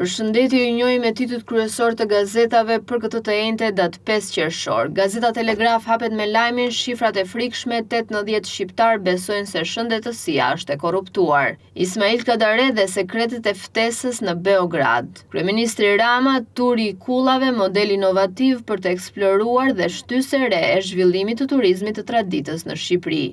Përshëndetje, ju njohim me titujt kryesor të gazetave për këtë të enjte datë 5 qershor. Gazeta Telegraf hapet me lajmin shifrat e frikshme, 18 shqiptar besojnë se shëndetësia është e korruptuar. Ismail Kadare dhe sekretet e ftesës në Beograd. Kryeministri Rama, turi i kullave, model inovativ për të eksploruar dhe shtysë e re e zhvillimit të turizmit të traditës në Shqipëri.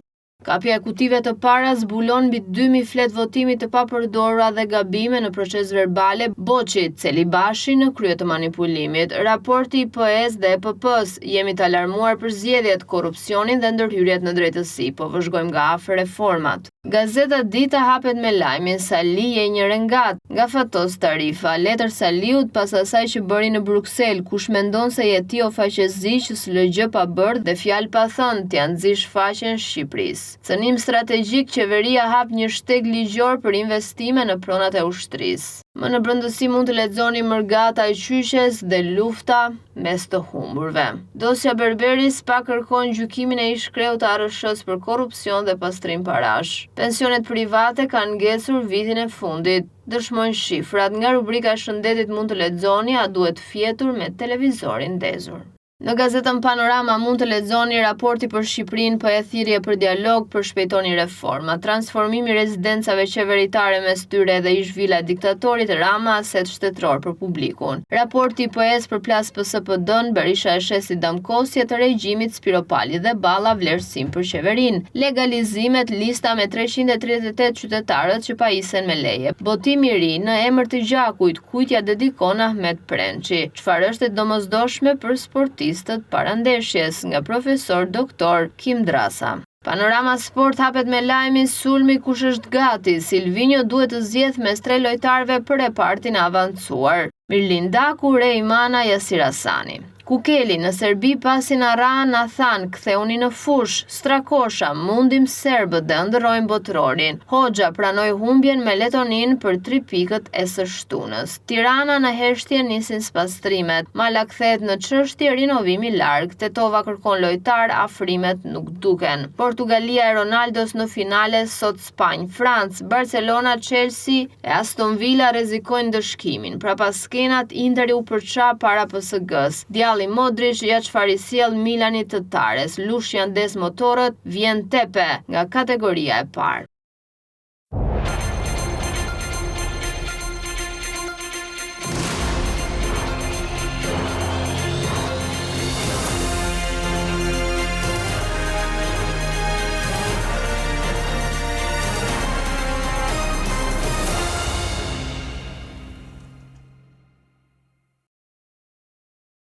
Kapja e kutive të para zbulon mbi 2000 flet votimi të papërdorura dhe gabime në proces verbale, Boçit, Celibashi në krye të manipulimit. Raporti i PS dhe EPP-s, jemi të alarmuar për zgjedhjet, korrupsionin dhe ndërhyrjet në drejtësi, po vëzhgojmë nga afër reformat. Gazeta Dita hapet me lajmin Sali e një rengat nga Fatos Tarifa, letër Saliut pas asaj që bëri në Bruksel, kush mendon se jeti o faqezi që s'lë gjë pa bërë dhe fjalë pa thënë t'ja nxish faqen Shqipërisë. Cënim strategjik, qeveria hap një shteg ligjor për investime në pronat e ushtrisë. Më në brëndësi mund të lexoni Mërgata e Qyshes dhe lufta mes të humburve. Dosja Berberis pa kërkon gjykimin e ish-kreut të ARSH-s për korrupsion dhe pastrim parash. Pensionet private kanë ngesur vitin e fundit. Dëshmojnë shifrat. Nga rubrika e shëndetit mund të lexoni a duhet fjetur me televizorin ndezur. Në gazetën Panorama mund të lexoni raporti për Shqipërinë, po e thirrje për dialog për shpejtoni reforma, transformimi i rezidencave qeveritare mes tyre dhe ish vila e diktatorit Rama aset shtetëror për publikun. Raporti i PS për plas PSPD-n, Berisha e shesi damkosje të regjimit Spiropali dhe Balla vlerësim për qeverinë. Legalizimet, lista me 338 qytetarët që pajisen me leje. Botimi i ri në emër të gjakujt, kujtja dedikon Ahmet Prençi. Çfarë është e domosdoshme për sportistët parandeshjes, nga profesor doktor Kim Drasa. Panorama Sport hapet me lajmin sulmi kush është gati. Silvinho duhet të zgjedh mes 3 lojtarëve për repartin e avancuar. Mirlin Daku, Reimana, Yasir Hasani. Kukeli në Serbi pasi na ra na than ktheuni në fush, Strakosha, mundim serbët dhe ëndërrojnë botrorin. Hoxha pranoi humbjen me Letonin për 3 pikët e së shtunës. Tirana në heshtje nisin spastrimet. Mala kthehet në çështje rinovimi larg. Tetova kërkon lojtar, afrimet nuk duken. Portugalia e Ronaldos në finale sot Spanjë, Francë, Barcelona, Chelsea e Aston Villa rrezikojnë dëshkimin. Pra pas skenat Interi u përça para PSG-s. Modric ja çfarë i sjell Milanit të Tares, lush janë des motorët, vjen tepe nga kategoria e parë.